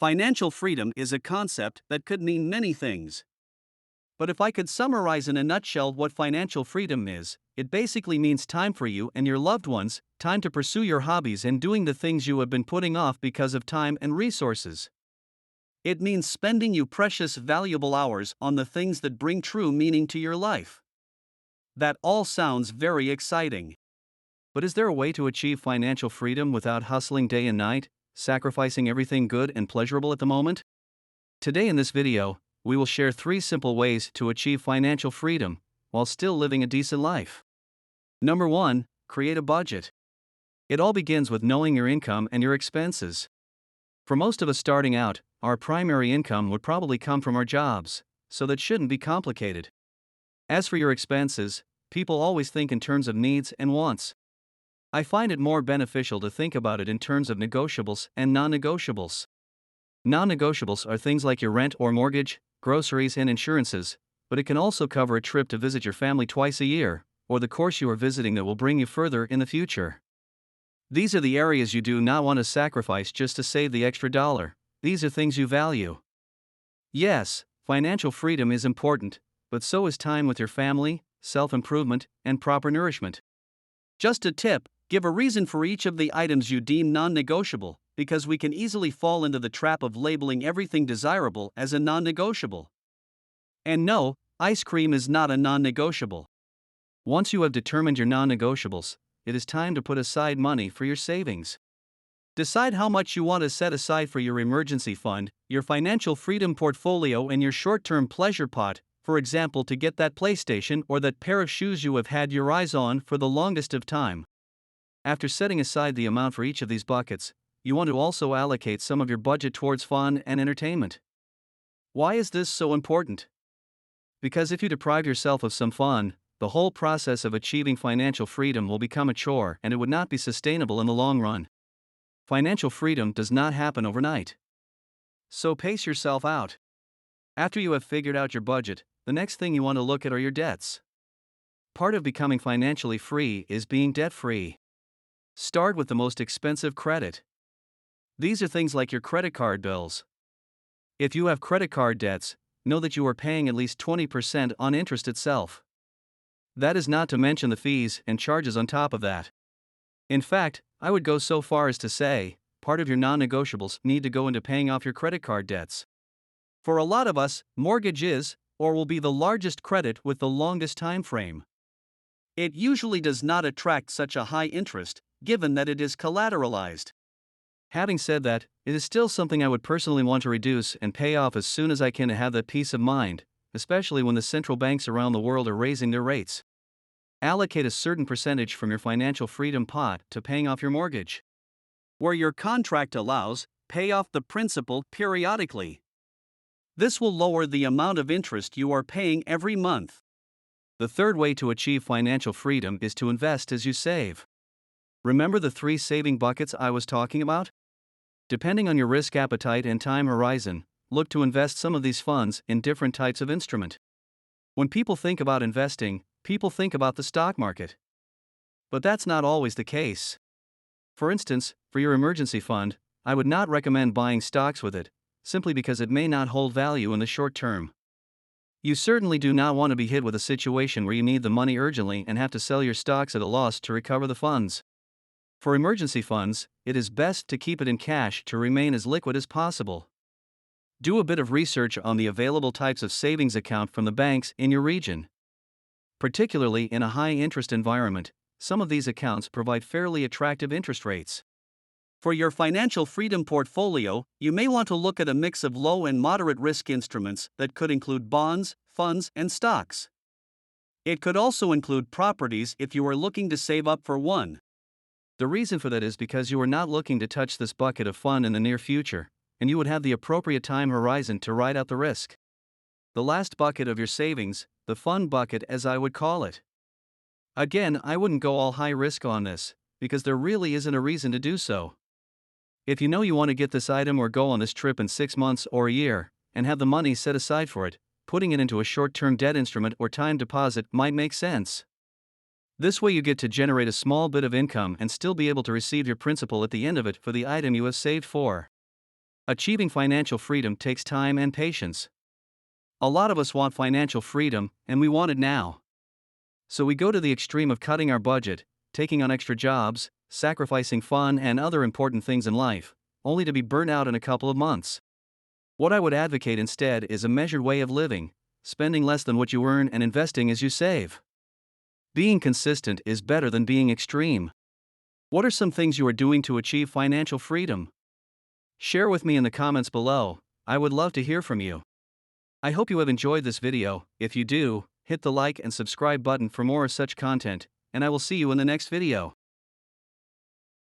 Financial freedom is a concept that could mean many things. But if I could summarize in a nutshell what financial freedom is, it basically means time for you and your loved ones, time to pursue your hobbies and doing the things you have been putting off because of time and resources. It means spending your precious, valuable hours on the things that bring true meaning to your life. That all sounds very exciting. But is there a way to achieve financial freedom without hustling day and night, sacrificing everything good and pleasurable at the moment? Today in this video, we will share 3 simple ways to achieve financial freedom while still living a decent life. Number 1, create a budget. It all begins with knowing your income and your expenses. For most of us starting out, our primary income would probably come from our jobs, so that shouldn't be complicated. As for your expenses, people always think in terms of needs and wants. I find it more beneficial to think about it in terms of negotiables and non-negotiables. Non-negotiables are things like your rent or mortgage, groceries and insurances, but it can also cover a trip to visit your family twice a year, or the course you are visiting that will bring you further in the future. These are the areas you do not want to sacrifice just to save the extra dollar. These are things you value. Yes, financial freedom is important, but so is time with your family, self-improvement, and proper nourishment. Just a tip: give a reason for each of the items you deem non-negotiable, because we can easily fall into the trap of labeling everything desirable as a non-negotiable. And no, ice cream is not a non-negotiable. Once you have determined your non-negotiables, it is time to put aside money for your savings. Decide how much you want to set aside for your emergency fund, your financial freedom portfolio, and your short-term pleasure pot, for example, to get that PlayStation or that pair of shoes you have had your eyes on for the longest of time. After setting aside the amount for each of these buckets, you want to also allocate some of your budget towards fun and entertainment. Why is this so important? Because if you deprive yourself of some fun, the whole process of achieving financial freedom will become a chore and it would not be sustainable in the long run. Financial freedom does not happen overnight. So pace yourself out. After you have figured out your budget, the next thing you want to look at are your debts. Part of becoming financially free is being debt-free. Start with the most expensive credit. These are things like your credit card bills. If you have credit card debts, know that you are paying at least 20% on interest itself. That is not to mention the fees and charges on top of that. In fact, I would go so far as to say, part of your non-negotiables need to go into paying off your credit card debts. For a lot of us, mortgage is, or will be the largest credit with the longest time frame. It usually does not attract such a high interest, given that it is collateralized. Having said that, it is still something I would personally want to reduce and pay off as soon as I can to have that peace of mind, especially when the central banks around the world are raising their rates. Allocate a certain percentage from your financial freedom pot to paying off your mortgage. Where your contract allows, pay off the principal periodically. This will lower the amount of interest you are paying every month. The third way to achieve financial freedom is to invest as you save. Remember the 3 saving buckets I was talking about? Depending on your risk appetite and time horizon, look to invest some of these funds in different types of instrument. When people think about investing, people think about the stock market. But that's not always the case. For instance, for your emergency fund, I would not recommend buying stocks with it, simply because it may not hold value in the short term. You certainly do not want to be hit with a situation where you need the money urgently and have to sell your stocks at a loss to recover the funds. For emergency funds, it is best to keep it in cash to remain as liquid as possible. Do a bit of research on the available types of savings account from the banks in your region. Particularly in a high-interest environment, some of these accounts provide fairly attractive interest rates. For your financial freedom portfolio, you may want to look at a mix of low and moderate risk instruments that could include bonds, funds, and stocks. It could also include properties if you are looking to save up for one. The reason for that is because you are not looking to touch this bucket of fun in the near future, and you would have the appropriate time horizon to ride out the risk. The last bucket of your savings, the fun bucket as I would call it. Again, I wouldn't go all high risk on this, because there really isn't a reason to do so. If you know you want to get this item or go on this trip in 6 months or a year, and have the money set aside for it, putting it into a short-term debt instrument or time deposit might make sense. This way you get to generate a small bit of income and still be able to receive your principal at the end of it for the item you have saved for. Achieving financial freedom takes time and patience. A lot of us want financial freedom, and we want it now. So we go to the extreme of cutting our budget, taking on extra jobs, sacrificing fun and other important things in life, only to be burnt out in a couple of months. What I would advocate instead is a measured way of living, spending less than what you earn and investing as you save. Being consistent is better than being extreme. What are some things you are doing to achieve financial freedom? Share with me in the comments below. I would love to hear from you. I hope you have enjoyed this video. If you do, hit the like and subscribe button for more of such content, and I will see you in the next video.